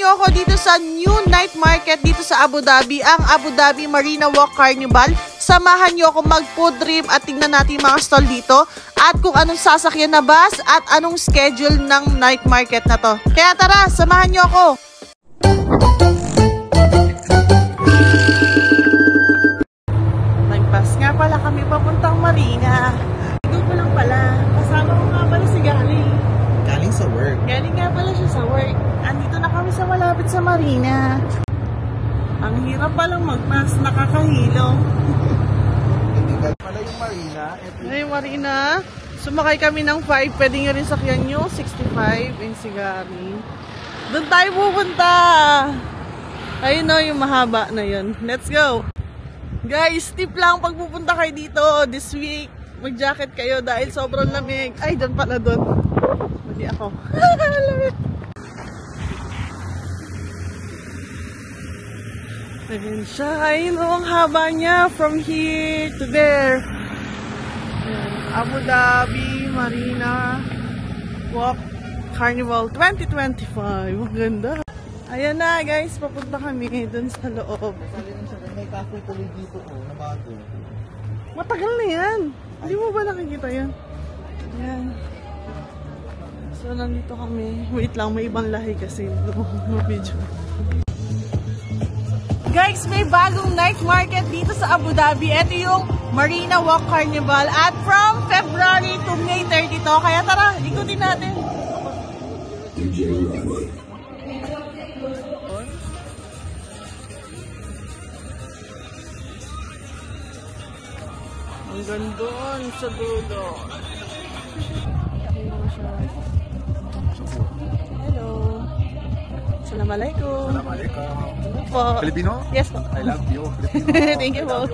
nyo ako dito sa new night market dito sa Abu Dhabi, ang Abu Dhabi Marina Walk Carnival. Samahan nyo ako mag-food trip at tingnan natin yung mga stall dito at kung anong sasakyan na bus at anong schedule ng night market na to. Kaya tara, samahan nyo ako! Nag-bus nga pala kami papuntang Marina. Ito ko lang pala. Kasama ko nga pala si Gali. Galing sa work. Galing nga pala siya sa work. Andito na kami sa malapit sa Marina. Ang hirap palang mag-bus, nakakahilo. Hindi ka pala yung Marina. Ay, Marina. Sumakay kami ng 5. Pwede nyo rin sakyan nyo. 65 in Sigari. Doon tayo pupunta. Ayun o, yung mahaba na yun. Let's go. Guys, tip lang pag pupunta kayo dito this week. Mag-jacket kayo dahil sobrang lamig. Ay, doon pala doon. Hindi ako. Lamig. Ayun siya. Ayun o, ang haba niya. From here to there. Abu Dhabi Marina Walk Carnival 2025. Ang ganda. Ayan na guys, papunta kami dun sa loob. May cafe tuloy dito na bago. Matagal na yan. Hindi mo ba nakikita yan? Ayan. So nandito kami. Wait lang, may ibang lahi kasi no video. Guys, may bagong night market dito sa Abu Dhabi. Ito yung Marina Walk Carnival. At from February to May 30 to. Kaya tara, ikutin natin. Ang gandun sa dulo. Hello. Assalamualaikum. Assalamualaikum. Po. Filipino? Yes po. I love you. Thank you po.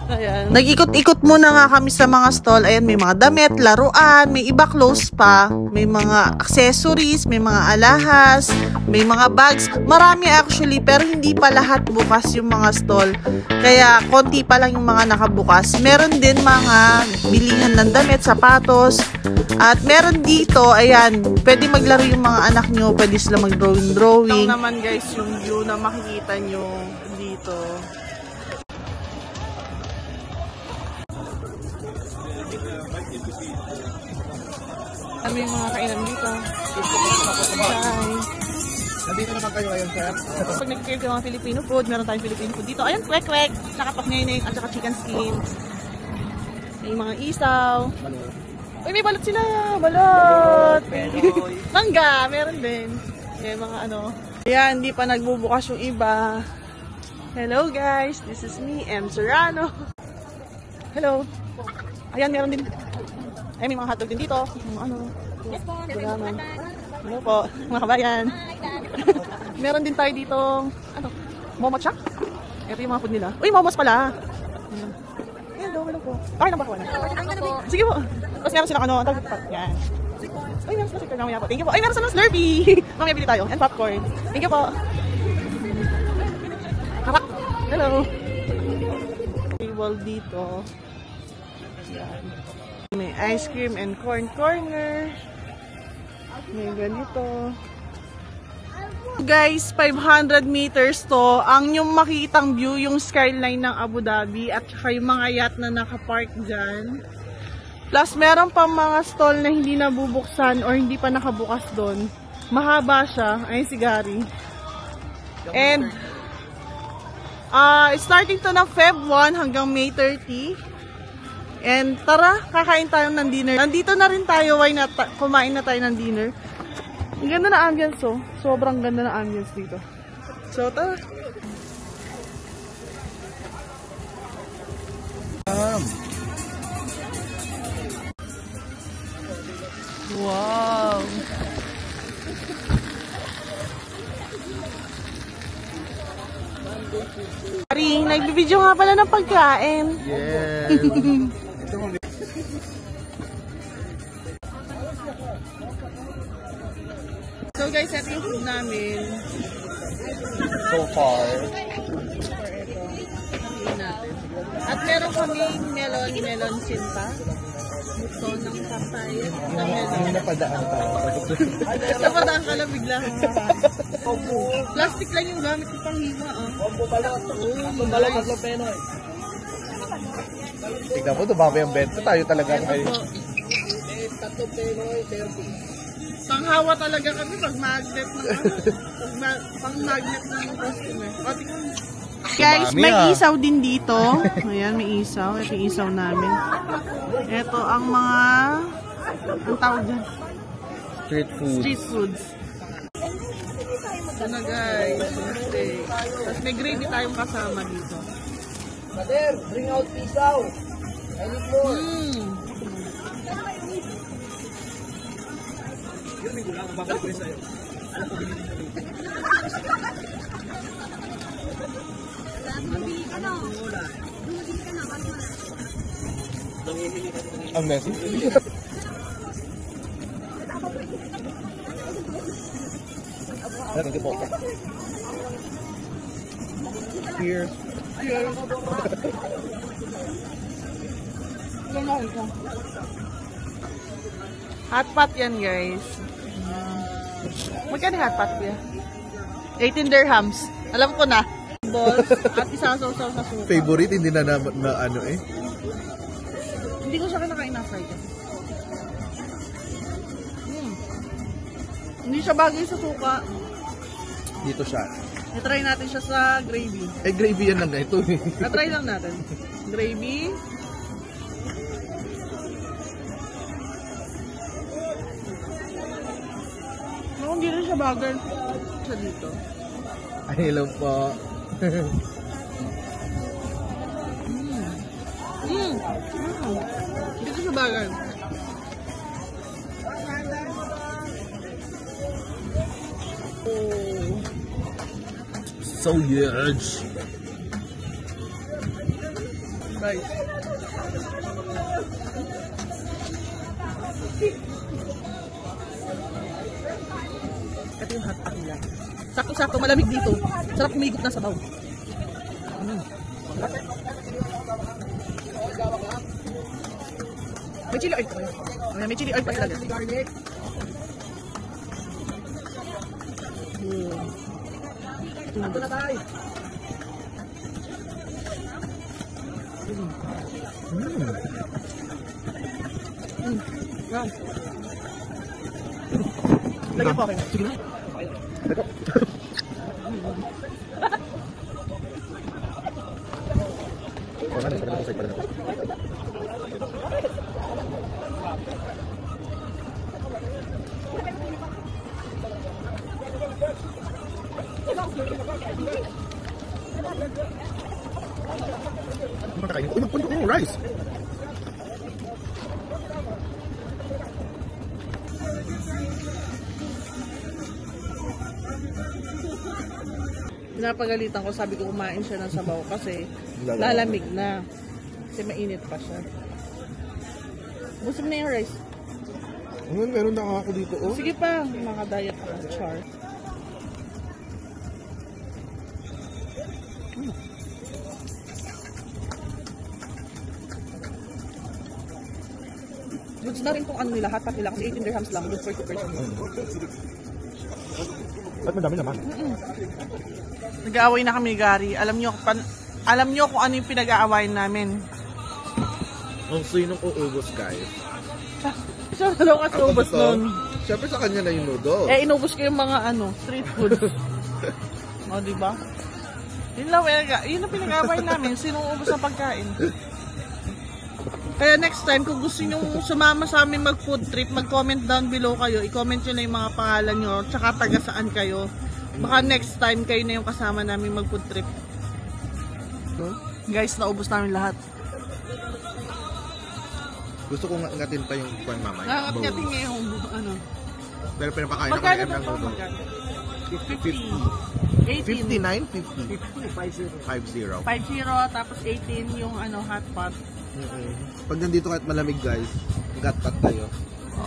Ayan. Nag-ikot-ikot muna nga kami sa mga stall. Ayan, may mga damit, laruan, may iba clothes pa, may mga accessories, may mga alahas, may mga bags. Marami actually, pero hindi pa lahat bukas yung mga stall. Kaya konti pa lang yung mga nakabukas. Meron din mga bilihan ng damit, sapatos. At meron dito, ayan, pwede maglaro yung mga anak nyo, pwede sila mag-drawing. Ito naman guys, yung view na makikita nyo dito. Kami yung mga kainan dito. Nandito naman kayo ngayon, sir? Pag nag-crave ng mga Filipino food, meron tayong Filipino food dito. Ayan, kwek-kwek, nakapak ngayon at saka chicken skin. May mga isaw. Uy, may balot sila. Balot. Mangga, meron din. May mga ano. Ayan, hindi pa nagbubukas yung iba. Hello guys, this is me, M. Serrano. Hello. Ayan, meron din. Ay, may mga hotdog din dito. Mga ano. Yes po, Hello po, mga kabayan. Meron din tayo dito, ano, momos siya. Ito yung mga food nila. Uy, momos pala. Ayan, hello po. Okay, nang bakawan. Sige po. Tapos meron silang ano, yan. Uy, meron silang sticker mamaya po. Thank you po. Ay, meron silang Slurpee. Mamaya bili tayo. And popcorn. Thank you po. Harak. Hello. Table dito. Yan. May ice cream and corn corner. May ganito. Guys, 500 meters to. Ang yung makitang view, yung skyline ng Abu Dhabi at saka yung mga yacht na nakapark dyan. Plus, meron pa mga stall na hindi nabubuksan or hindi pa nakabukas doon. Mahaba siya. Ayun si Gary. And, starting to ng Feb 1 hanggang May 30. And tara, kakain tayo ng dinner. Nandito na rin tayo, why not? Kumain na tayo ng dinner. Ang ganda na ambience oh. Sobrang ganda na ambience dito. So tara. Wow. Ari, nagbibideo nga pala ng pagkain. Yes. So guys, ito yung food namin. So far. At meron kaming melon sinta. Ito, ng patay. Yung napadaan tayo. Napadaan ka lang bigla. Plastic lang yung gamit ko pang hima, ah. Tignan mo, dumami ang benta. Tayo talaga ngayon. Panghawa talaga kami pag magnet ng pang magnet ng customer. Guys, may isaw din dito. Ayan, may isaw. Ito yung isaw namin. Ito ang mga ang tawag dyan? Street food. Street foods. Ito na guys. Okay. Tapos may gravy tayong kasama dito. Mother, bring out isaw. I need more. Ang messy? Thank you po. Cheers. Cheers. Hot pot yan guys. Magkano hot pot ya? 18 dirhams. Alam ko na. Balls at isasaw-saw sa suka. Favorite, hindi na ano eh. Hindi ko siya kinakain na fried. Hindi siya bagay sa suka. Dito siya. I-try natin siya sa gravy. Eh, gravy yan lang na ito eh. Na-try lang natin. Gravy. No, hindi rin siya bagay. Siya dito. Ay, hello po. Hindi ko siya bagay. So huge. Guys. Ito yung hot pot nila. Sakto-sakto, malamig dito. Sarap kumigop na sabaw. May chili oil pa kayo. May chili oil pa sila. Ito na tayo. Wow. Lagyan po kayo. Sige na. Magpunta ko rice. Pinapagalitan ko, sabi ko kumain siya ng sabaw kasi lalamig na. Kasi mainit pa siya. Busin na yung rice. Meron na ako dito oh. Sige pa, makadayat ka. Char. Goods na rin kung ano nila, hot pot nila kasi 18 dirhams lang, good for 2 person. Ba't madami naman? Nag-aaway na kami, Gary. Alam nyo kung ano yung pinag-aawayan namin. Ang sinong uubos, guys? Siya na daw kasi ubos nun. Siyempre sa kanya na yung noodles. Eh, inubos ko yung mga street food. O, diba? Yun lang, yun ang pinag-aaway namin. Sinong ubos ang pagkain? Kaya next time, kung gusto nyo sumama sa amin mag-food trip, mag-comment down below kayo. I-comment nyo na yung mga pangalan nyo, tsaka taga saan kayo. Baka next time kayo na yung kasama namin mag-food trip. Guys, naubos namin lahat. Gusto kong ngatin pa yung kwan mamay. Nangat-ngatin nga yung Pero pinapakain ako magkano ng ba ito? noodles. Magkano? 59, 50. 50. 50, tapos 18 yung hot pot. Pag nandito kahit malamig guys, got pot tayo.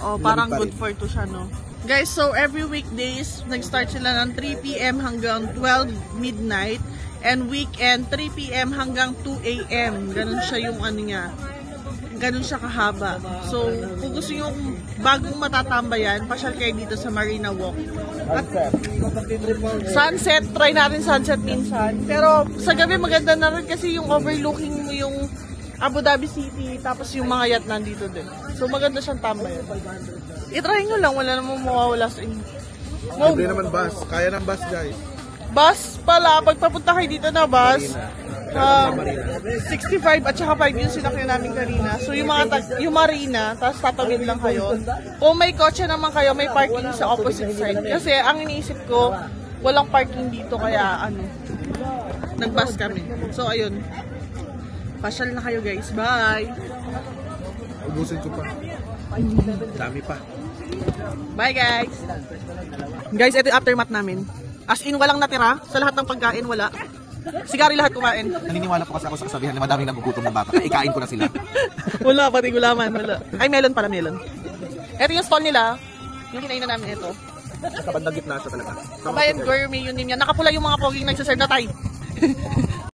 Oo, parang good for to siya, no? Guys, so every weekdays, nag-start sila ng 3 PM hanggang 12 midnight. And weekend, 3 PM hanggang 2 AM. Ganun siya yung niya. ganun siya kahaba. So, kung gusto nyo bagong matatambayan, pasyal kayo dito sa Marina Walk. At sunset, try natin sunset minsan. Pero sa gabi maganda na rin kasi yung overlooking mo yung Abu Dhabi City, tapos yung mga yacht nandito din. So maganda siyang tambayan. I-try nyo lang, wala namang mawawala sa inyo. Libre naman bus. Kaya ng bus, guys. Bus pala, pagpapunta kayo dito na bus, 65 at saka 5 yung sinakyan namin kanina. So yung yung Marina, tapos tatawid lang kayo. Kung may kotse naman kayo, may parking sa opposite side. Kasi ang iniisip ko, walang parking dito kaya nag-bus kami. So ayun, pasyal na kayo guys. Bye! Ubusin ko pa. Dami pa. Bye guys! Guys, ito yung aftermath namin. As in, walang natira. Sa lahat ng pagkain, wala. Sigari lahat kumain. Naniniwala po kasi ako sa kasabihan na madaming nagugutom na bata. Kaya ikain ko na sila. Wala, pati gulaman, wala. Ay, melon pala, melon. Ito yung stall nila. Yung kinainan namin ito. Sa bandang gitna siya talaga. Kabayan Gourmet, yun name yan. Nakapula yung mga poging nagsaserve na tayo.